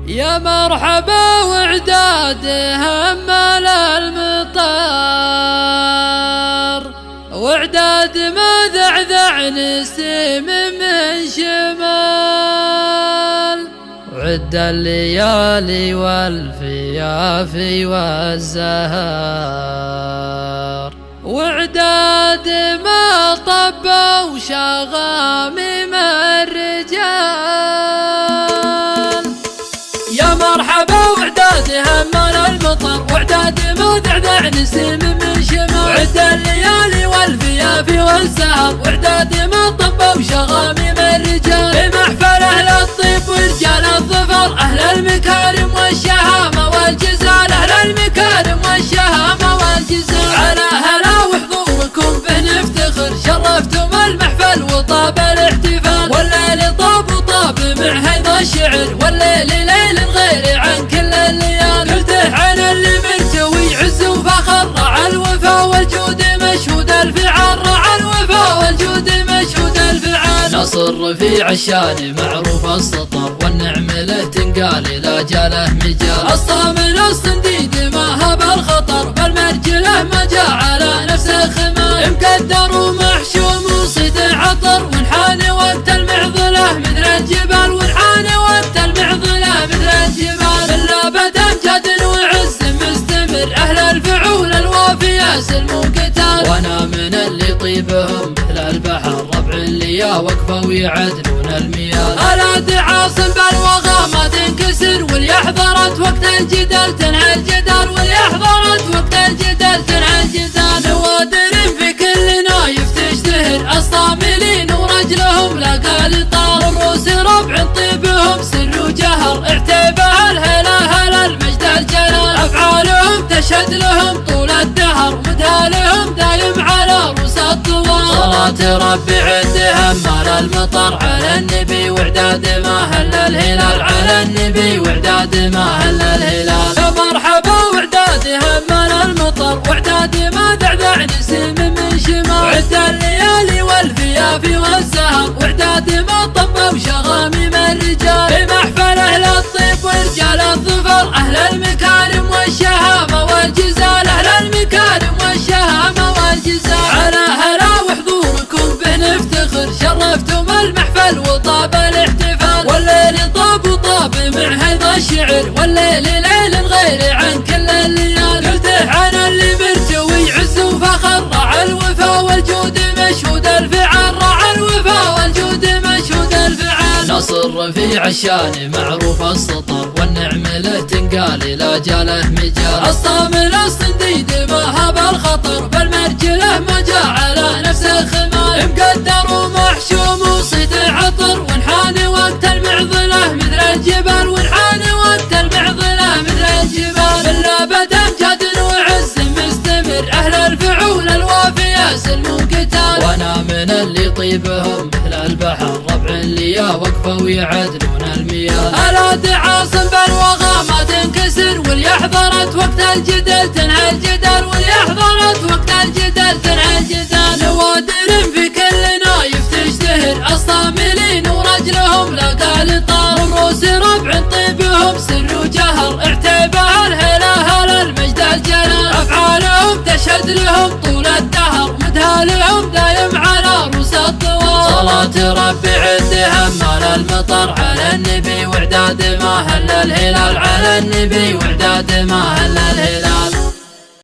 يا مرحبا وعداد همال المطار، وعداد ما ذعذع نسيم من شمال، وعد الليالي والفيافي والزهار، وعداد ما طب وشغامم الرجال. يا مرحبا وعداد همال المطر، وعداد ما ذعذع نسيم من شمال، وعد الليالي والفيافي والسهر، وعداد ما طب وشغامم الرجال. بمحفل اهل الطيب ورجال الظفر، اهل المكارم والشهامه والجزال، اهل المكارم والشهامه والجزال. على هلا وحضوركم به نفتخر، شرفتم المحفل وطاب الاحتفال، والليل طاب وطاب مع هيض الشعر، والليل ليل غير عن كل الليالي. قلته عن اللي مرتوي عز وفخر، رعى الوفا والجود مشهود الفعال، رعى الوفا والجود مشهود الفعال. نصر رفيع الشان معروف السطر، والنعم له تنقال الى جاله مجال. الصامل الصنديد ما هب الخطر، بالمرجله ما جاء على نفسه خمال. مكدر ومحشوم وصيد عطر، وانحان وقت المعضله مثل الجبال، وانحان وقت المعضله مثل الجبال. الا بدا امجاد وعز مستمر، اهل الفعول الوافيه سلم وقتال. وانا من اللي طيبهم مثل البحر، ربع اللي وقفه ويعدلون المياه. الاد عاصم بالوغى ما تنكسر، واليحضرت وقت الجدل تنهى الجدل، واليحضرت وقت الجدل تنهى الجدل. نوادر في كل نايف تشتهر، الصاملين ورجلهم لاقى لطار. الروس ربع طيبهم سر وجهر، اعتبها الهلا هلا المجد الجلال. افعالهم تشهد لهم طول الدهر، مدهالهم دايم على روس الطوال. صلاة ربي عد همال المطر، على النبي وعداد ما هل الهلال، على النبي وعداد ما هل الهلال. يا مرحبا وعداد همال المطر، وعداد ما ذعذع نسيم من شمال. وعد الليالي والفيافي والسهر، وعداد ما طب وشغامم الرجال. بمحفل اهل الطيب ورجال الظفر، اهل المكارم والشهامه والجزال، اهل المكارم والشهامه والجزال. على هلا وحضوركم به نفتخر، شرفتم المحفل وطاب الاحتفال، والليل طاب وطاب مع هيض الشعر، والليل ليل غير عن كل الليال. قلته عن اللي مرتوي عز وفخر، رعى الوفا والجود مشهود الفعال، رعى الوفا والجود مشهود الفعال. نصر رفيع الشان معروف السطر، والنعم له تنقال الى جاله مجال. الصامل الصنديد ما هب الخطر، بالمرجله ما جاء على نفسه خمال. مقدر ومحشوم وصيد عطر، وانحان وقت المعضله مثل الجبال، وانحان وقت المعضله مثل الجبال. الا بدا امجاد وعز مستمر، اهل الفعول الوافيه سلم وقتال. وانا من اللي طيبهم مثل البحر، ربع اللي وقفه ويعدلون المياه. الاد عاصم بالوغى ما تنكسر، واليحضرت وقت الجدل تنهى الجدل، واليحضرت وقت الجدل تنهى الجدل. نوادر في كل نايف تشتهر، الصاملين ورجلهم لاقى لطار. الروس ربع طيبهم سر وجهر، اعتبها الهلا هلا المجد الجلال. افعالهم تشهد لهم طول الدهر، مدهالهم دايم على روس الطوال. صلاة ربي عد همال المطر، على النبي وعداد ما هل الهلال، على النبي وعداد ما هل